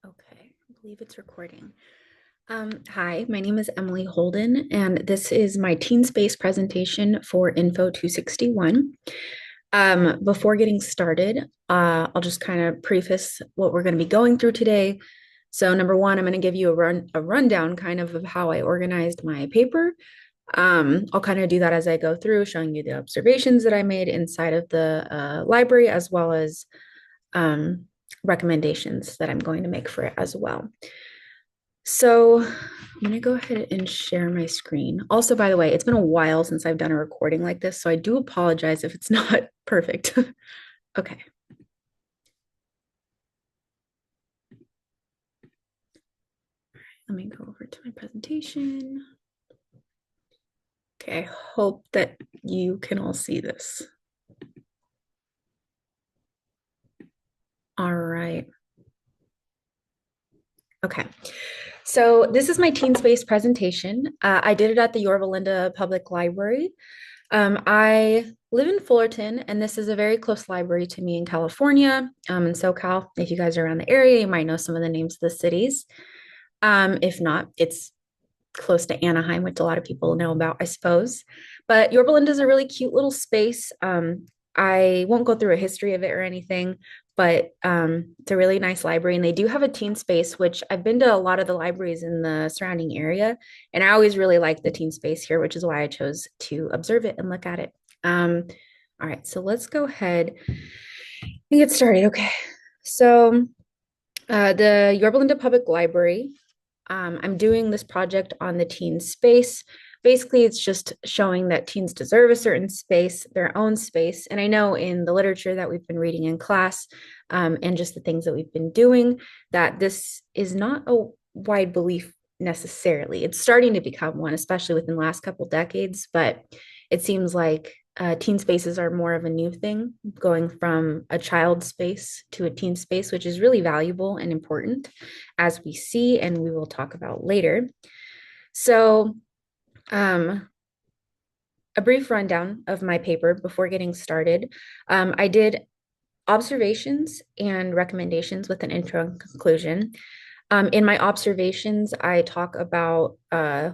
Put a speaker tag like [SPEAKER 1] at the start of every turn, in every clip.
[SPEAKER 1] Okay, I believe it's recording. Hi, my name is Emily Holden, and this is my Teen Space presentation for Info 261. Before getting started, I'll just kind of preface what we're going to be going through today. So, number one, I'm going to give you a rundown kind of how I organized my paper. I'll kind of do that as I go through, showing you the observations that I made inside of the library, as well as um, recommendations that I'm going to make for it as well. So I'm going to go ahead and share my screen. Also, by the way, it's been a while since I've done a recording like this, so I do apologize if it's not perfect. Okay. Let me go over to my presentation. Okay, I hope that you can all see this. All right. Okay. So this is my Teen Space presentation. I did it at the Yorba Linda Public Library. I live in Fullerton, and this is a very close library to me in California, in SoCal. If you guys are around the area, you might know some of the names of the cities. If not, it's close to Anaheim, which a lot of people know about, I suppose. But Yorba Linda is a really cute little space. I won't go through a history of it or anything, but it's a really nice library. And they do have a teen space, which I've been to a lot of the libraries in the surrounding area. And I always really like the teen space here, which is why I chose to observe it and look at it. All right, so let's go ahead and get started. Okay, so the Yorba Linda Public Library. I'm doing this project on the teen space. Basically, it's just showing that teens deserve a certain space, their own space. And I know in the literature that we've been reading in class, and just the things that we've been doing, that this is not a wide belief necessarily. It's starting to become one, especially within the last couple decades, but it seems like teen spaces are more of a new thing, going from a child space to a teen space, which is really valuable and important, as we see and we will talk about later. So, a brief rundown of my paper before getting started. I did observations and recommendations with an intro and conclusion. In my observations, I talk about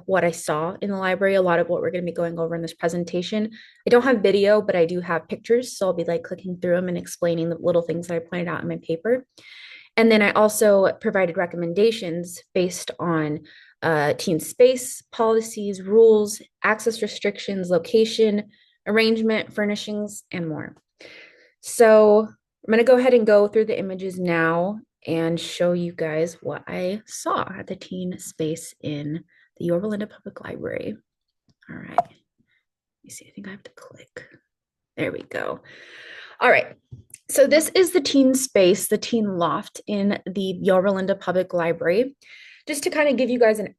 [SPEAKER 1] what I saw in the library, a lot of what we're going to be going over in this presentation. I don't have video, but I do have pictures, so I'll be like clicking through them and explaining the little things that I pointed out in my paper. And then I also provided recommendations based on teen space policies, rules, access restrictions, location, arrangement, furnishings, and more. So I'm going to go ahead and go through the images now and show you guys what I saw at the teen space in the Yorba Linda Public Library. All right. Let me see. I think I have to click. There we go. All right. So this is the teen space, the teen loft in the Yorba Linda Public Library. Just to kind of give you guys an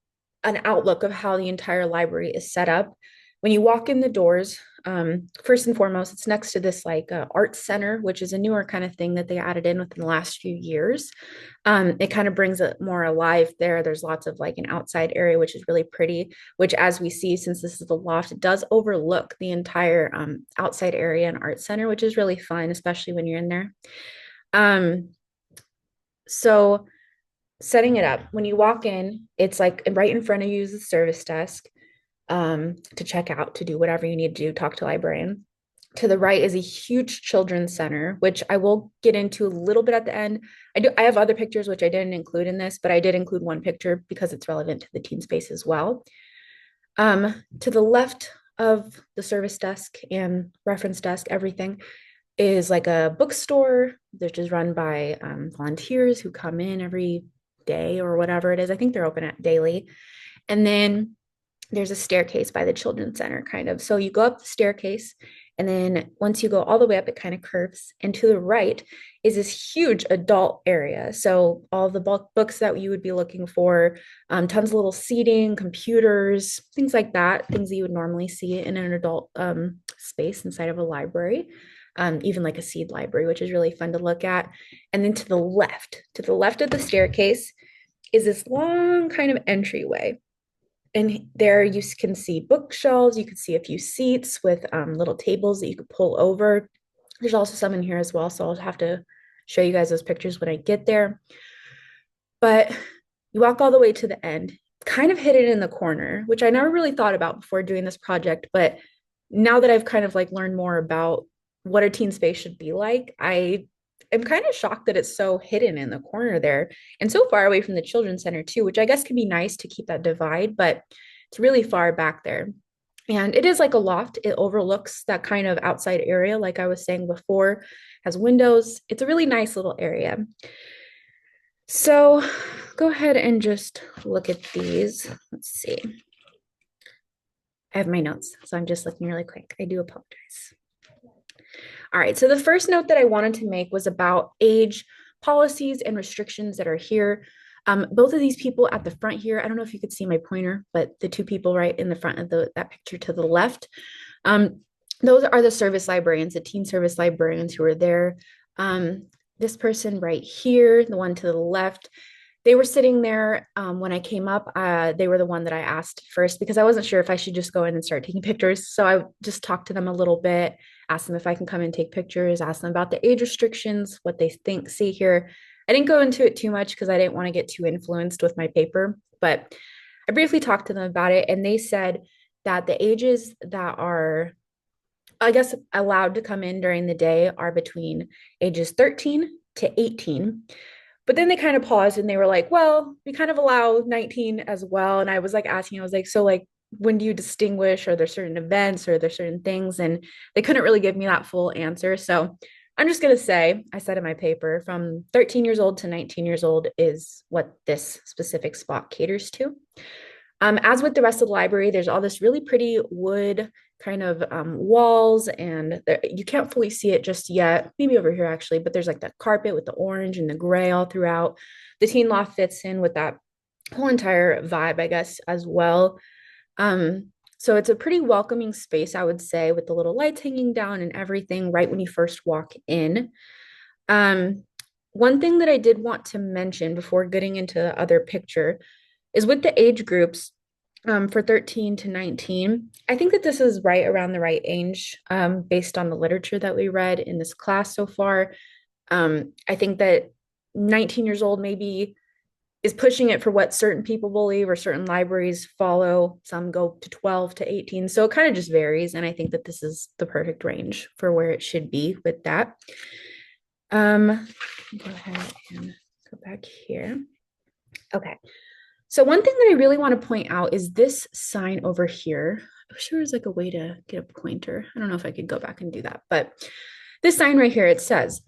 [SPEAKER 1] outlook of how the entire library is set up. When you walk in the doors, first and foremost, it's next to this like art center, which is a newer kind of thing that they added in within the last few years. It kind of brings it more alive there. There's lots of like an outside area, which is really pretty, which as we see, since this is the loft, it does overlook the entire outside area and art center, which is really fun, especially when you're in there. So setting it up, when you walk in, it's like right in front of you is the service desk to check out, to do whatever you need to do, talk to a librarian. To the right is a huge children's center, which I will get into a little bit at the end. I have other pictures which I didn't include in this, but I did include one picture because it's relevant to the teen space as well. To the left of the service desk and reference desk, everything is like a bookstore, which is run by volunteers who come in every day or whatever it is. I think they're open at daily. And then there's a staircase by the children's center, kind of. So you go up the staircase, and then once you go all the way up, it kind of curves. And to the right is this huge adult area. So all the books that you would be looking for, tons of little seating, computers, things like that, things that you would normally see in an adult space inside of a library. Even like a seed library, which is really fun to look at. And then to the left of the staircase is this long kind of entryway. And there you can see bookshelves, you can see a few seats with little tables that you could pull over. There's also some in here as well, so I'll have to show you guys those pictures when I get there. But you walk all the way to the end, kind of hidden in the corner, which I never really thought about before doing this project. But now that I've kind of like learned more about what a teen space should be like, I am kind of shocked that it's so hidden in the corner there and so far away from the children's center too, which I guess can be nice to keep that divide, but it's really far back there. And it is like a loft. It overlooks that kind of outside area, like I was saying before, has windows. It's a really nice little area. So go ahead and just look at these. Let's see. I have my notes, so I'm just looking really quick. I do apologize. All right, so the first note that I wanted to make was about age policies and restrictions that are here. Both of these people at the front here, I don't know if you could see my pointer, but the two people right in the front of that picture to the left, those are the service librarians, the teen service librarians who are there. This person right here, the one to the left, they were sitting there when I came up. They were the one that I asked first because I wasn't sure if I should just go in and start taking pictures. So I just talked to them a little bit, asked them if I can come and take pictures, asked them about the age restrictions, what they think, see here. I didn't go into it too much because I didn't want to get too influenced with my paper, but I briefly talked to them about it, and they said that the ages that are, I guess, allowed to come in during the day are between ages 13 to 18. But then they kind of paused and they were like, well, we kind of allow 19 as well. And I was like asking, I was like, so like, when do you distinguish? Are there certain events or are there certain things? And they couldn't really give me that full answer. So I'm just going to say, I said in my paper, from 13 years old to 19 years old is what this specific spot caters to. As with the rest of the library, there's all this really pretty wood kind of walls, and you can't fully see it just yet. Maybe over here actually, but there's like that carpet with the orange and the gray all throughout. The teen loft fits in with that whole entire vibe, I guess, as well. So it's a pretty welcoming space, I would say, with the little lights hanging down and everything right when you first walk in. Um, One thing that I did want to mention before getting into the other picture is with the age groups for 13 to 19. I think that this is right around the right age based on the literature that we read in this class so far. I think that 19 years old maybe is pushing it for what certain people believe or certain libraries follow. Some go to 12 to 18. So it kind of just varies. And I think that this is the perfect range for where it should be with that. Go ahead and go back here. Okay. So one thing that I really want to point out is this sign over here. I wish there was like a way to get a pointer. I don't know if I could go back and do that, but this sign right here, it says,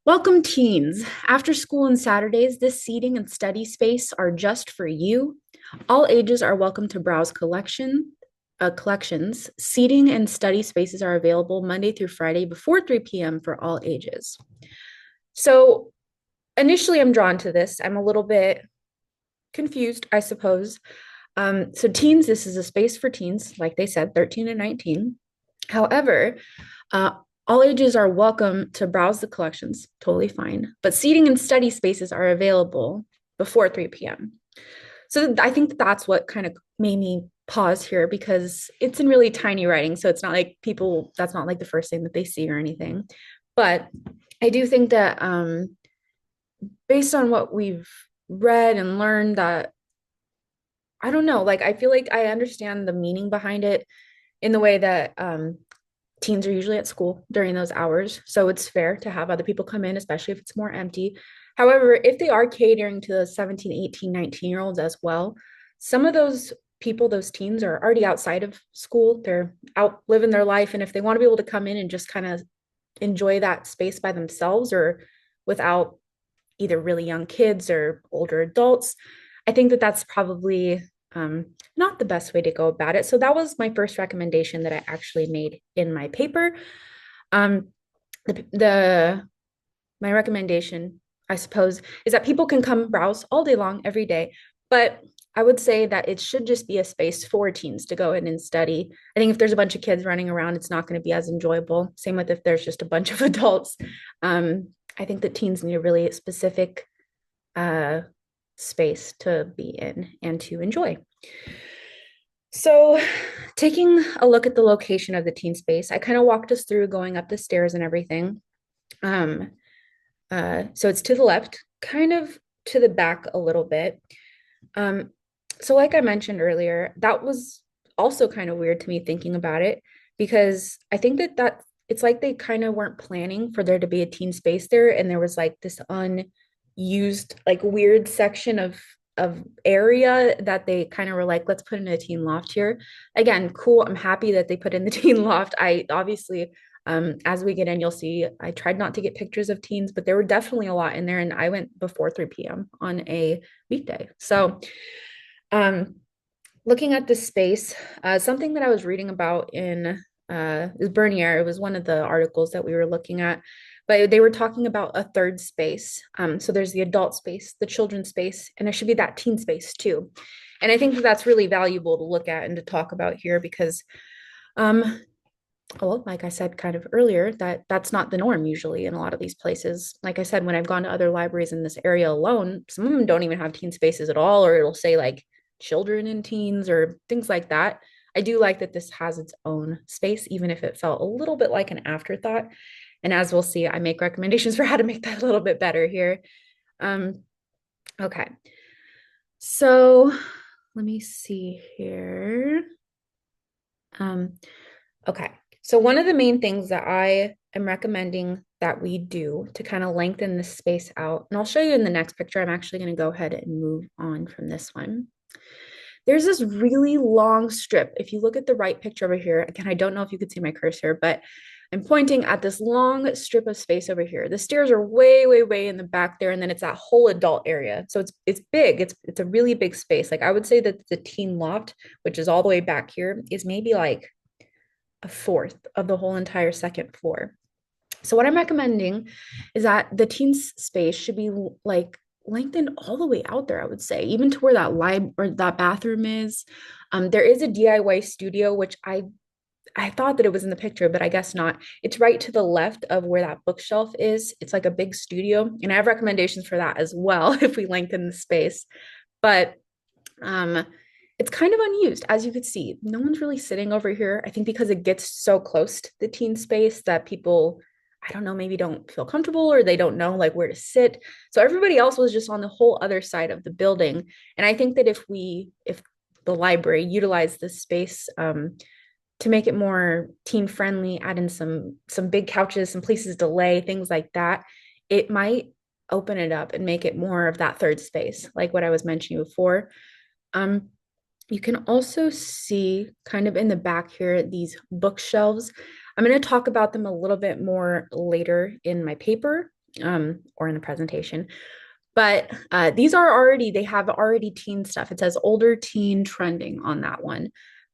[SPEAKER 1] "Welcome teens. After school and Saturdays, this seating and study space are just for you. All ages are welcome to browse collections. Seating and study spaces are available Monday through Friday before 3 p.m. for all ages." So initially I'm drawn to this. I'm a little bit confused, I suppose. So teens, this is a space for teens, like they said, 13 and 19. However, uh, all ages are welcome to browse the collections, totally fine. But seating and study spaces are available before 3 p.m. So I think that's what kind of made me pause here because it's in really tiny writing. So it's not like people, that's not like the first thing that they see or anything. But I do think that based on what we've read and learned, that I don't know, like I feel like I understand the meaning behind it in the way that teens are usually at school during those hours. So it's fair to have other people come in, especially if it's more empty. However, if they are catering to the 17, 18, 19 year olds as well, some of those people, those teens are already outside of school. They're out living their life. And if they want to be able to come in and just kind of enjoy that space by themselves or without either really young kids or older adults, I think that that's probably not the best way to go about it. So that was my first recommendation that I actually made in my paper. Um, the my recommendation, I suppose, is that people can come browse all day long, every day, but I would say that it should just be a space for teens to go in and study. I think if there's a bunch of kids running around, it's not going to be as enjoyable. Same with if there's just a bunch of adults. I think that teens need a really specific uh, space to be in and to enjoy. So, taking a look at the location of the teen space, I kind of walked us through going up the stairs and everything. So it's to the left, kind of to the back a little bit. Um, so like I mentioned earlier, that was also kind of weird to me thinking about it because I think that it's like they kind of weren't planning for there to be a teen space there, and there was like this unused, like weird section of area that they kind of were like, let's put in a teen loft here. Again, cool. I'm happy that they put in the teen loft. I obviously as we get in, you'll see I tried not to get pictures of teens, but there were definitely a lot in there, and I went before 3 p.m. on a weekday. So um, looking at this space, something that I was reading about in is Bernier. It was one of the articles that we were looking at, but they were talking about a third space. So there's the adult space, the children's space, and there should be that teen space too. And I think that that's really valuable to look at and to talk about here because, um, well, like I said kind of earlier, that's not the norm usually in a lot of these places. Like I said, when I've gone to other libraries in this area alone, some of them don't even have teen spaces at all, or it'll say like children and teens or things like that. I do like that this has its own space, even if it felt a little bit like an afterthought. And as we'll see, I make recommendations for how to make that a little bit better here. Um, okay. So let me see here. Um, okay. So one of the main things that I am recommending that we do to kind of lengthen this space out, and I'll show you in the next picture, I'm actually going to go ahead and move on from this one. There's this really long strip. If you look at the right picture over here, again, I don't know if you could see my cursor, but I'm pointing at this long strip of space over here. The stairs are way, way, way in the back there, and then it's that whole adult area. So it's big. It's a really big space. Like I would say that the teen loft, which is all the way back here, is maybe like a fourth of the whole entire second floor. So what I'm recommending is that the teens space should be like lengthened all the way out there, I would say, even to where that lib or that bathroom is. There is a DIY studio, which I thought that it was in the picture, but I guess not. It's right to the left of where that bookshelf is. It's like a big studio, and I have recommendations for that as well if we lengthen the space. But um, it's kind of unused, as you could see. No one's really sitting over here. I think because it gets so close to the teen space that people, I don't know, maybe don't feel comfortable or they don't know like where to sit. So everybody else was just on the whole other side of the building. And I think that if the library utilized this space to make it more teen friendly, add in some big couches, some places to lay, things like that, it might open it up and make it more of that third space, like what I was mentioning before. Um, you can also see kind of in the back here these bookshelves. I'm going to talk about them a little bit more later in my paper or in the presentation. But they have already teen stuff. It says older teen trending on that one.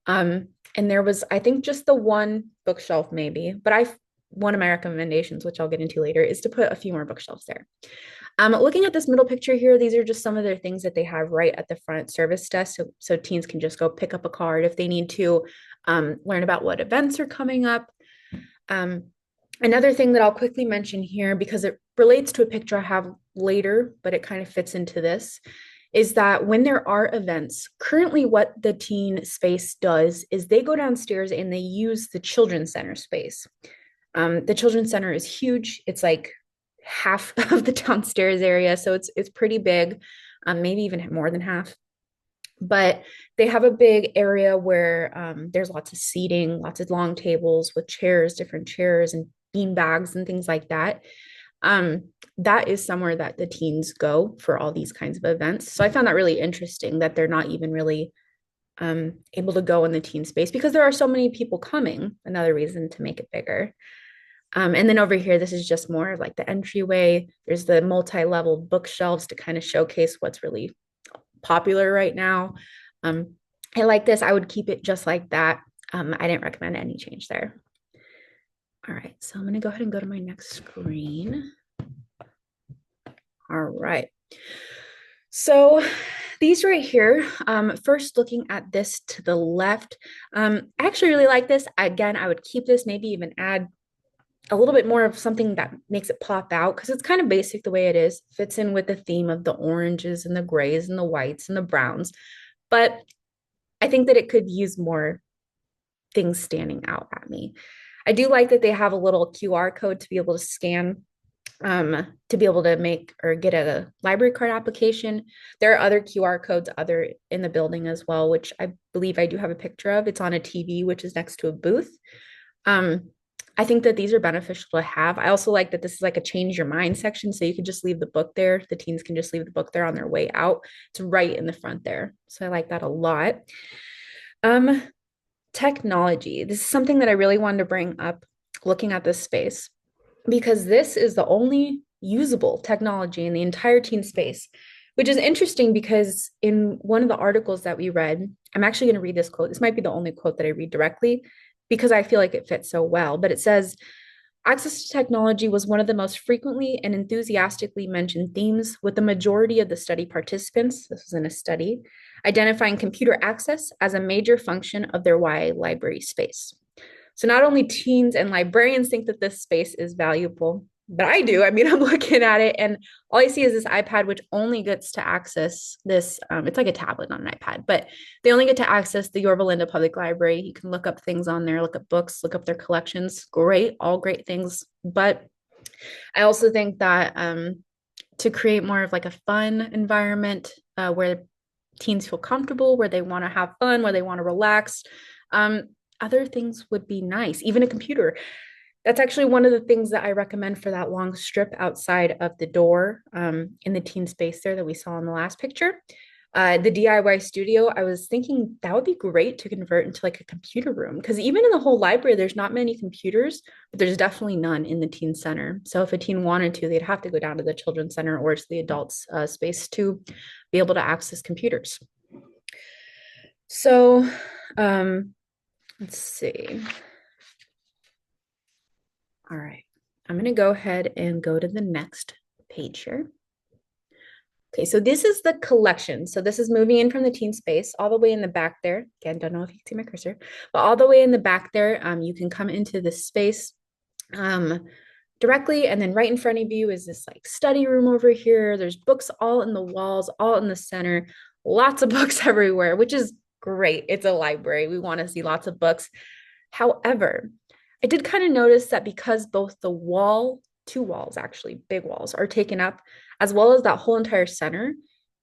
[SPEAKER 1] And there was, I think, just the one bookshelf maybe, but one of my recommendations, which I'll get into later, is to put a few more bookshelves there. Looking at this middle picture here, these are just some of their things that they have right at the front service desk. So teens can just go pick up a card if they need to learn about what events are coming up. Um, Another thing that I'll quickly mention here, because it relates to a picture I have later, but it kind of fits into this, is that when there are events, currently what the teen space does is they go downstairs and they use the children's center space. The children's center is huge. It's like half of the downstairs area, so it's pretty big, maybe even more than half. But they have a big area where there's lots of seating, lots of long tables with chairs, different chairs, and bean bags and things like that. That is somewhere that the teens go for all these kinds of events. So I found that really interesting that they're not even really able to go in the teen space because there are so many people coming. Another reason to make it bigger. And then over here, this is just more of like the entryway. There's the multi-level bookshelves to kind of showcase what's really popular right now. I like this. I would keep it just like that. I didn't recommend any change there. All right, so I'm going to go ahead and go to my next screen. All right. So these right here, first looking at this to the left, I actually really like this. Again, I would keep this, maybe even add a little bit more of something that makes it pop out because it's kind of basic the way it is. Fits in with the theme of the oranges and the grays and the whites and the browns. But I think that it could use more things standing out at me. I do like that they have a little QR code to be able to scan to be able to make or get a library card application. There are other QR codes other in the building as well, which I believe I do have a picture of. It's on a TV, which is next to a booth. Um, I think that these are beneficial to have. I also like that this is like a change your mind section. So you can just leave the book there. The teens can just leave the book there on their way out. It's right in the front there. So I like that a lot. Um, Technology. This is something that I really wanted to bring up looking at this space because this is the only usable technology in the entire teen space, which is interesting because in one of the articles that we read, I'm actually going to read this quote. This might be the only quote that I read directly because I feel like it fits so well, but it says, access to technology was one of the most frequently and enthusiastically mentioned themes, with the majority of the study participants, this was in a study, identifying computer access as a major function of their YA library space. So not only teens and librarians think that this space is valuable, but I do. I mean, I'm looking at it and all I see is this iPad, which only gets to access this. It's like a tablet, not an iPad, but they only get to access the Yorba Linda Public Library. You can look up things on there, look up books, look up their collections. Great, all great things. But I also think that to create more of like a fun environment where teens feel comfortable, where they want to have fun, where they want to relax, um, other things would be nice, even a computer. That's actually one of the things that I recommend for that long strip outside of the door in the teen space there that we saw in the last picture. The DIY studio, I was thinking that would be great to convert into like a computer room because even in the whole library, there's not many computers, but there's definitely none in the teen center. So if a teen wanted to, they'd have to go down to the children's center or to the adults space to be able to access computers. So let's see. All right. I'm going to go ahead and go to the next page here. Okay, so this is the collection. So this is moving in from the teen space all the way in the back there. Again, don't know if you can see my cursor, but all the way in the back there, you can come into this space directly. And then right in front of you is this like study room over here. There's books all in the walls, all in the center, lots of books everywhere, which is great. It's a library. We want to see lots of books. However, I did kind of notice that because both the wall, two walls actually, big walls, are taken up, as well as that whole entire center,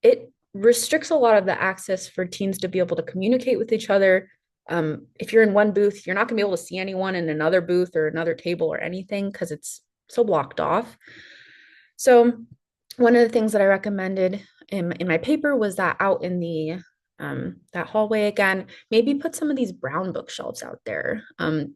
[SPEAKER 1] it restricts a lot of the access for teens to be able to communicate with each other. If you're in one booth, you're not going to be able to see anyone in another booth or another table or anything because it's so blocked off. So, one of the things that I recommended in my paper was that out in the that hallway again, maybe put some of these brown bookshelves out there.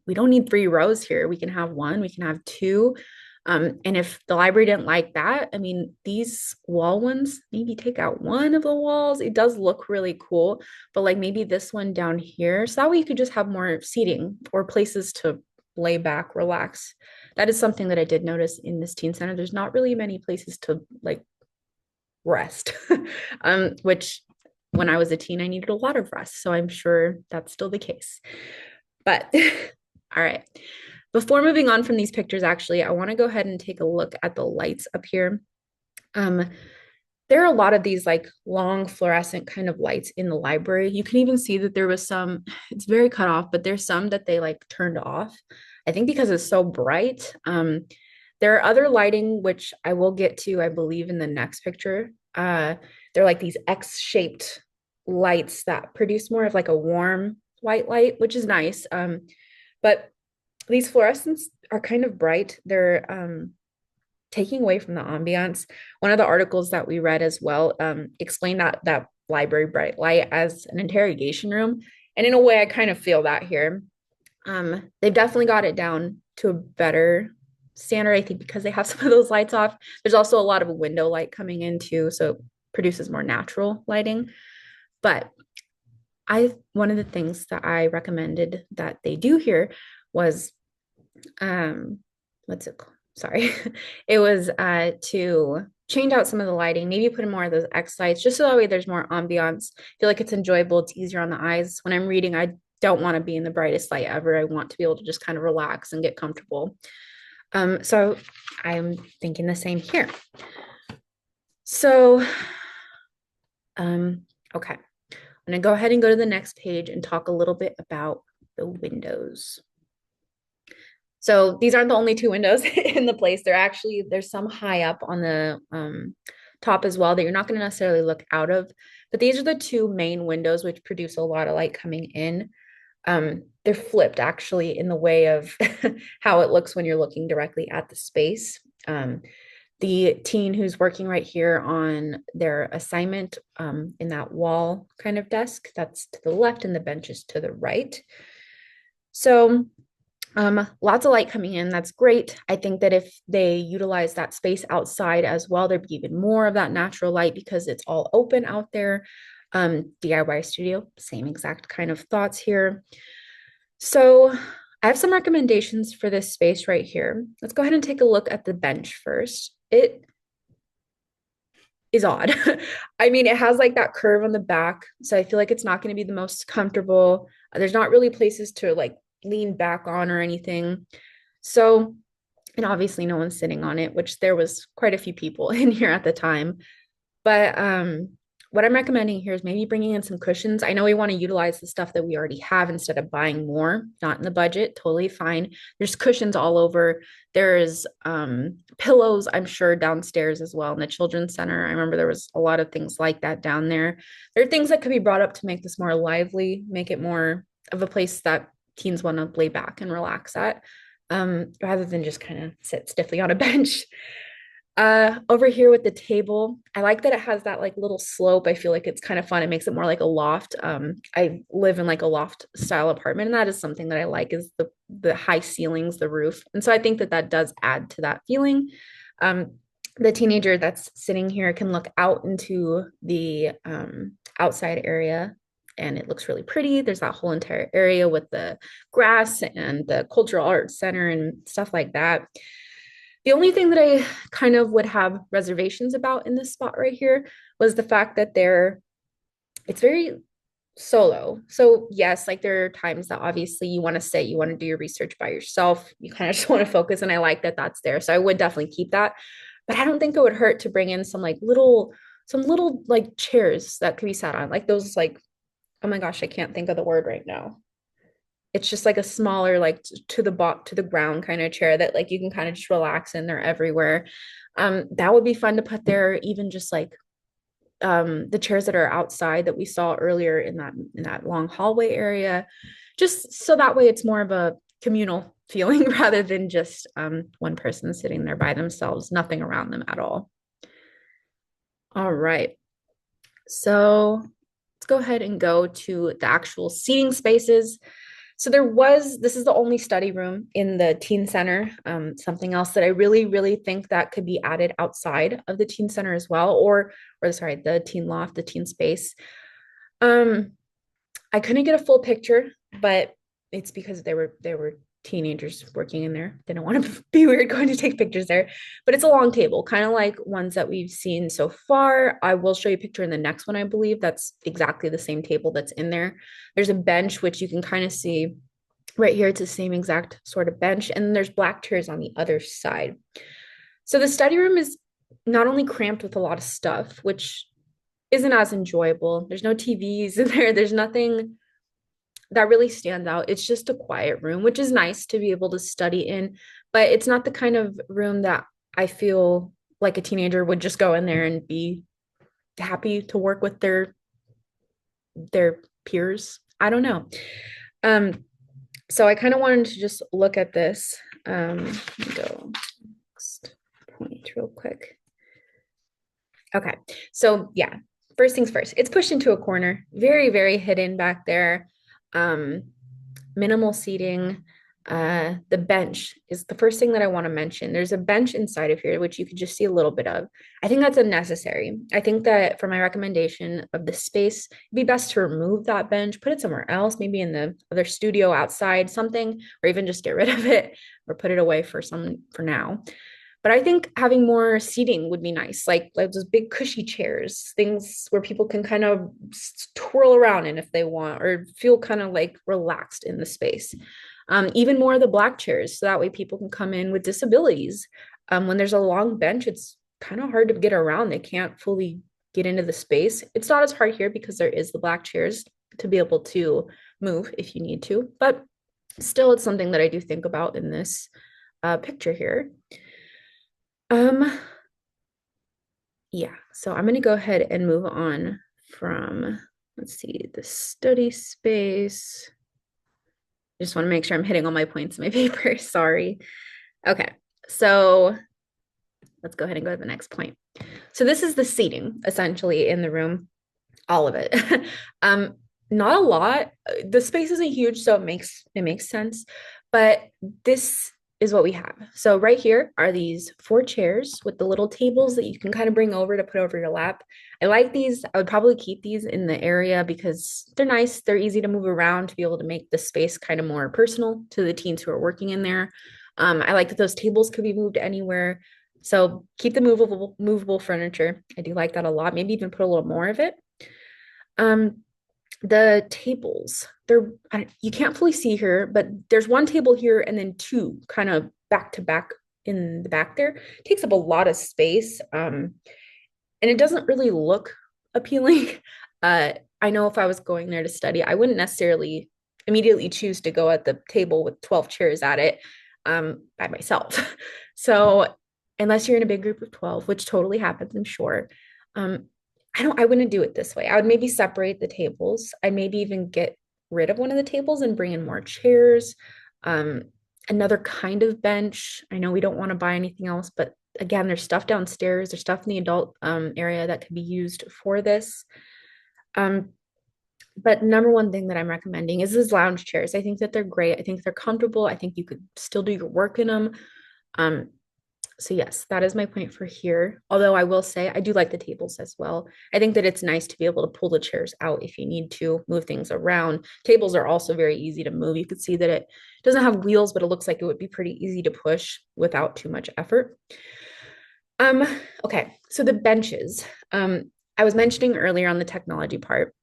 [SPEAKER 1] We don't need 3 rows here. We can have one, we can have two. And if the library didn't like that, I mean, these wall ones, maybe take out one of the walls. It does look really cool, but like maybe this one down here. So that way you could just have more seating or places to lay back, relax. That is something that I did notice in this teen center. There's not really many places to like rest, which when I was a teen, I needed a lot of rest. So I'm sure that's still the case. But all right. Before moving on from these pictures, actually, I want to go ahead and take a look at the lights up here. There are a lot of these like long fluorescent kind of lights in the library. You can even see that there was some, it's very cut off, but there's some that they like turned off. I think because it's so bright. There are other lighting, which I will get to, I believe, in the next picture. They're like these X-shaped lights that produce more of like a warm white light, which is nice. But these fluorescents are kind of bright. They're taking away from the ambiance. One of the articles that we read as well explained that library bright light as an interrogation room. And in a way, I kind of feel that here. They've definitely got it down to a better standard, I think, because they have some of those lights off. There's also a lot of window light coming in too, so it produces more natural lighting. But one of the things that I recommended that they do here was what's it called? Sorry. It was to change out some of the lighting, maybe put in more of those X lights, just so that way there's more ambiance. I feel like it's enjoyable, it's easier on the eyes. When I'm reading, I don't want to be in the brightest light ever. I want to be able to just kind of relax and get comfortable. So I'm thinking the same here. So, okay. I'm gonna go ahead and go to the next page and talk a little bit about the windows. So these aren't the only two windows in the place. There's some high up on the top as well that you're not going to necessarily look out of. But these are the two main windows which produce a lot of light coming in. They're flipped actually in the way of how it looks when you're looking directly at the space. The teen who's working right here on their assignment in that wall kind of desk, that's to the left, and the bench is to the right. So lots of light coming in. That's great. I think that if they utilize that space outside as well, there'd be even more of that natural light because it's all open out there. DIY studio, same exact kind of thoughts here. So I have some recommendations for this space right here. Let's go ahead and take a look at the bench first. It is odd. I mean, it has like that curve on the back, so I feel like it's not going to be the most comfortable. There's not really places to like lean back on or anything. So, and obviously no one's sitting on it, which there was quite a few people in here at the time. But what I'm recommending here is maybe bringing in some cushions. I know we want to utilize the stuff that we already have instead of buying more, not in the budget, totally fine. There's cushions all over. There's pillows, I'm sure, downstairs as well in the children's center. I remember there was a lot of things like that down there. There are things that could be brought up to make this more lively, make it more of a place that teens want to lay back and relax at, rather than just kind of sit stiffly on a bench. Over here with the table, I like that it has that like little slope. I feel like it's kind of fun. It makes it more like a loft. I live in like a loft style apartment, and that is something that I like is the high ceilings, the roof. And so I think that that does add to that feeling. Um, the teenager that's sitting here can look out into the outside area, and it looks really pretty. There's that whole entire area with the grass and the cultural arts center and stuff like that. The only thing that I kind of would have reservations about in this spot right here was the fact that it's very solo. So yes, like there are times that obviously you want to sit, you want to do your research by yourself. You kind of just want to focus, and I like that that's there. So I would definitely keep that. But I don't think it would hurt to bring in some little like chairs that could be sat on, like those like, oh my gosh, I can't think of the word right now. It's just like a smaller, like to the to the ground kind of chair that like you can kind of just relax in. They're everywhere. That would be fun to put there. Even just like the chairs that are outside that we saw earlier in that long hallway area, just so that way it's more of a communal feeling rather than just one person sitting there by themselves, nothing around them at all. All right. So let's go ahead and go to the actual seating spaces. So this is the only study room in the teen center. Something else that I really, really think that could be added outside of the teen center as well, or sorry, the teen loft, the teen space. Um, I couldn't get a full picture, but it's because there were teenagers working in there. Didn't want to be weird going to take pictures there. But it's a long table, kind of like ones that we've seen so far. I will show you a picture in the next one, I believe. That's exactly the same table that's in there. There's a bench, which you can kind of see right here. It's the same exact sort of bench. And there's black chairs on the other side. So the study room is not only cramped with a lot of stuff, which isn't as enjoyable. There's no TVs in there. There's nothing that really stands out. It's just a quiet room, which is nice to be able to study in, but it's not the kind of room that I feel like a teenager would just go in there and be happy to work with their peers. I don't know. Um, so I kind of wanted to just look at this. Let me go next point real quick. Okay, so yeah, first things first, it's pushed into a corner, very, very hidden back there. Um, Minimal seating. The bench is the first thing that I want to mention. There's a bench inside of here, which you could just see a little bit of. I think that's unnecessary. I think that for my recommendation of the space, it'd be best to remove that bench, put it somewhere else, maybe in the other studio outside, something, or even just get rid of it or put it away for now. But I think having more seating would be nice, like those big cushy chairs, things where people can kind of twirl around in if they want, or feel kind of like relaxed in the space. Even more of the black chairs, so that way people can come in with disabilities. When there's a long bench, it's kind of hard to get around. They can't fully get into the space. It's not as hard here because there is the black chairs to be able to move if you need to, but Still, it's something that I do think about in this picture here. Um, yeah, so I'm going to go ahead and move on from, let's see, the study space. I just want to make sure I'm hitting all my points in my paper. Sorry. Okay, so let's go ahead and go to the next point. So this is the seating essentially in the room, all of it. um, Not a lot. The space isn't huge, so it makes sense. But this is what we have. So right here are these four chairs with the little tables that you can kind of bring over to put over your lap. I like these. I would probably keep these in the area because they're nice. They're easy to move around to be able to make the space kind of more personal to the teens who are working in there. I like that those tables could be moved anywhere. So keep the movable furniture. I do like that a lot. Maybe even put a little more of it. Um, the tables, you can't fully see here, but there's one table here and then two kind of back to back in the back there. It takes up a lot of space. And it doesn't really look appealing. I know if I was going there to study, I wouldn't necessarily immediately choose to go at the table with 12 chairs at it by myself. So unless you're in a big group of 12, which totally happens, I'm sure. Um, I wouldn't do it this way. I would maybe separate the tables. I'd maybe even get rid of one of the tables and bring in more chairs. Um, Another kind of bench. I know we don't want to buy anything else, but again, there's stuff downstairs, there's stuff in the adult area that can be used for this. Um, but number one thing that I'm recommending is these lounge chairs. I think that they're great. I think they're comfortable. I think you could still do your work in them. Um, so yes, that is my point for here. Although I will say I do like the tables as well. I think that it's nice to be able to pull the chairs out if you need to move things around. Tables are also very easy to move. You could see that it doesn't have wheels, but it looks like it would be pretty easy to push without too much effort. Um, okay, so the benches. I was mentioning earlier on the technology part.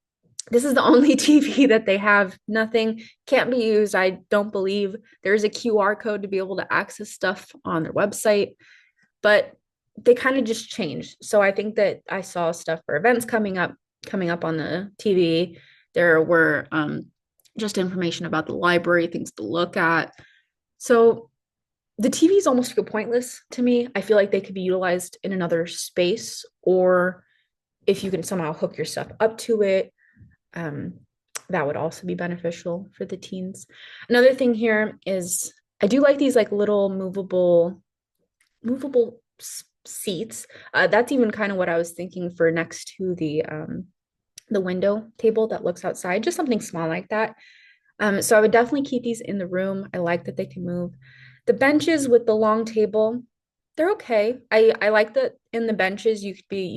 [SPEAKER 1] This is the only TV that they have. Nothing can't be used. I don't believe there's a QR code to be able to access stuff on their website, but they kind of just changed. So I think that I saw stuff for events coming up on the TV. There were just information about the library, things to look at. So the TVs almost feel pointless to me. I feel like they could be utilized in another space, or if you can somehow hook your stuff up to it, um, that would also be beneficial for the teens. Another thing here is I do like these like little movable seats. That's even kind of what I was thinking for next to the window table that looks outside, just something small like that. So I would definitely keep these in the room. I like that they can move. The benches with the long table, they're okay. I like that in the benches you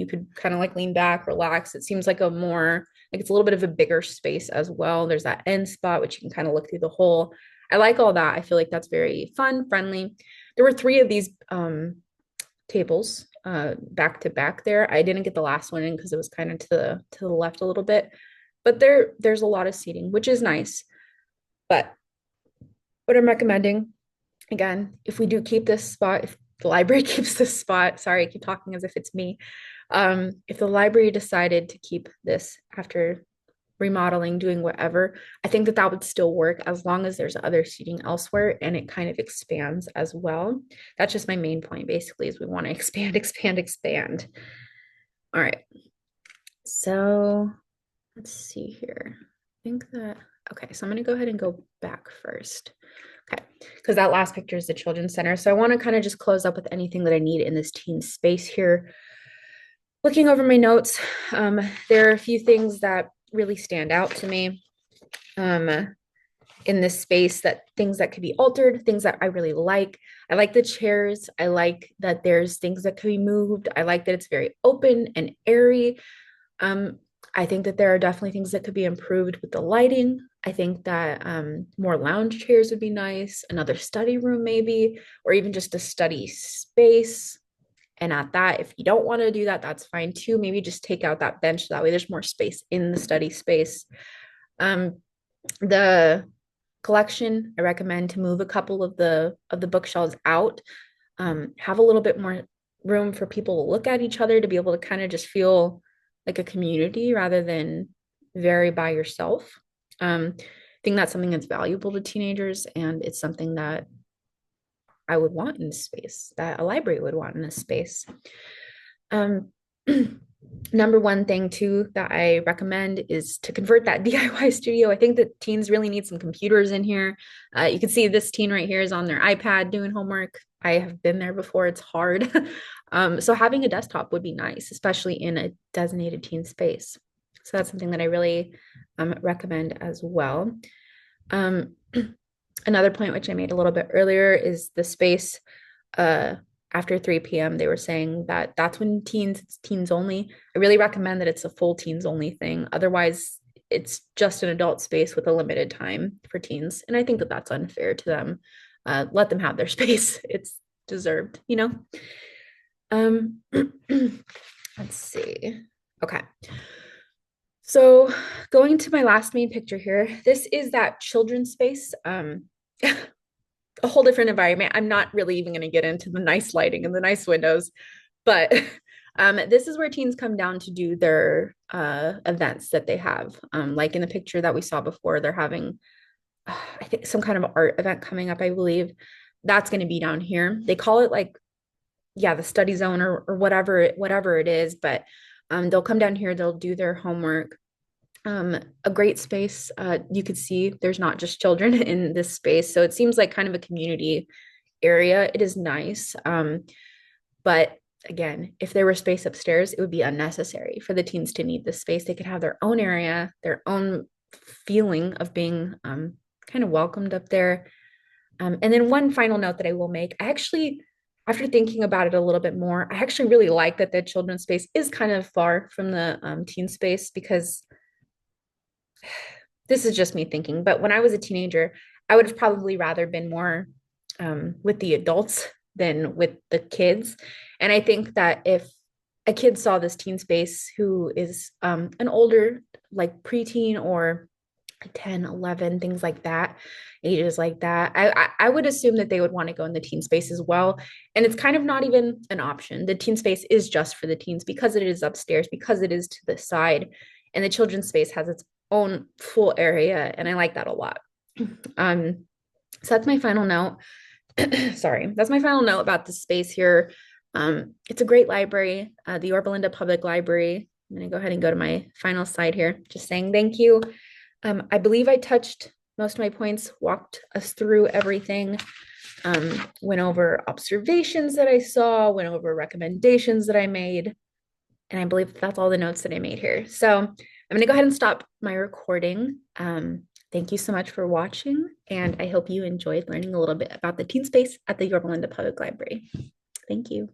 [SPEAKER 1] could kind of like lean back, relax. It seems like a more like it's a little bit of a bigger space as well. There's that end spot which you can kind of look through the hole. I like all that. I feel like that's very fun, friendly. There were three of these tables back to back there. I didn't get the last one in because it was kind of to the left a little bit, but there's a lot of seating, which is nice. But what I'm recommending, again, if we do keep this spot, if the library keeps this spot, sorry, I keep talking as if it's me. If the library decided to keep this after remodeling, doing whatever, I think that that would still work as long as there's other seating elsewhere and it kind of expands as well. That's just my main point, basically, is we want to expand, expand, expand. All right. So let's see here. I think that, okay, so I'm going to go ahead and go back first. Okay, because that last picture is the Children's Center. So I want to kind of just close up with anything that I need in this teen space here. Looking over my notes, there are a few things that really stand out to me um, in this space, that things that could be altered, things that I really like. I like the chairs. I like that there's things that could be moved. I like that it's very open and airy. Um, I think that there are definitely things that could be improved with the lighting. I think that more lounge chairs would be nice, another study room maybe, or even just a study space. And at that, if you don't want to do that, that's fine too. Maybe just take out that bench. That way there's more space in the study space. The collection, I recommend to move a couple of the bookshelves out. Have a little bit more room for people to look at each other, to be able to kind of just feel like a community rather than very by yourself. think that's something that's valuable to teenagers, and it's something that I would want in this space, that a library would want in this space. Um, Number one thing too that I recommend is to convert that DIY studio. I think that teens really need some computers in here. You can see this teen right here is on their iPad doing homework. I have been there before. It's hard. So having a desktop would be nice, especially in a designated teen space. So that's something that I really recommend as well. Um, Another point which I made a little bit earlier is the space uh, after 3 p.m. They were saying that that's when it's teens only. I really recommend that it's a full teens only thing. Otherwise, it's just an adult space with a limited time for teens. And I think that that's unfair to them. Let them have their space. It's deserved, you know? Let's see. Okay. So going to my last main picture here, this is that children's space. A whole different environment. I'm not really even going to get into the nice lighting and the nice windows, but this is where teens come down to do their events that they have. Like in the picture that we saw before, they're having, I think, some kind of art event coming up, I believe. That's going to be down here. They call it like, yeah, the study zone or whatever it is, but they'll come down here, they'll do their homework. A great space. You could see there's not just children in this space. So it seems like kind of a community area. It is nice. But again, if there were space upstairs, it would be unnecessary for the teens to need this space. They could have their own area, their own feeling of being kind of welcomed up there. And then one final note that I will make, I actually, after thinking about it a little bit more, I actually really like that the children's space is kind of far from the teen space, because this is just me thinking, but when I was a teenager, I would have probably rather been more with the adults than with the kids. And I think that if a kid saw this teen space who is an older, like preteen or 10, 11, things like that, ages like that, I would assume that they would want to go in the teen space as well. And it's kind of not even an option. The teen space is just for the teens because it is upstairs, because it is to the side. And the children's space has its own full area, and I like that a lot. So that's my final note. Sorry, that's my final note about the space here. It's a great library, the Yorba Linda Public Library. I'm going to go ahead and go to my final slide here, just saying thank you. I believe I touched most of my points, walked us through everything, went over observations that I saw, went over recommendations that I made, and I believe that's all the notes that I made here. So I'm going to go ahead and stop my recording. Thank you so much for watching, and I hope you enjoyed learning a little bit about the teen space at the Yorba Linda Public Library. Thank you.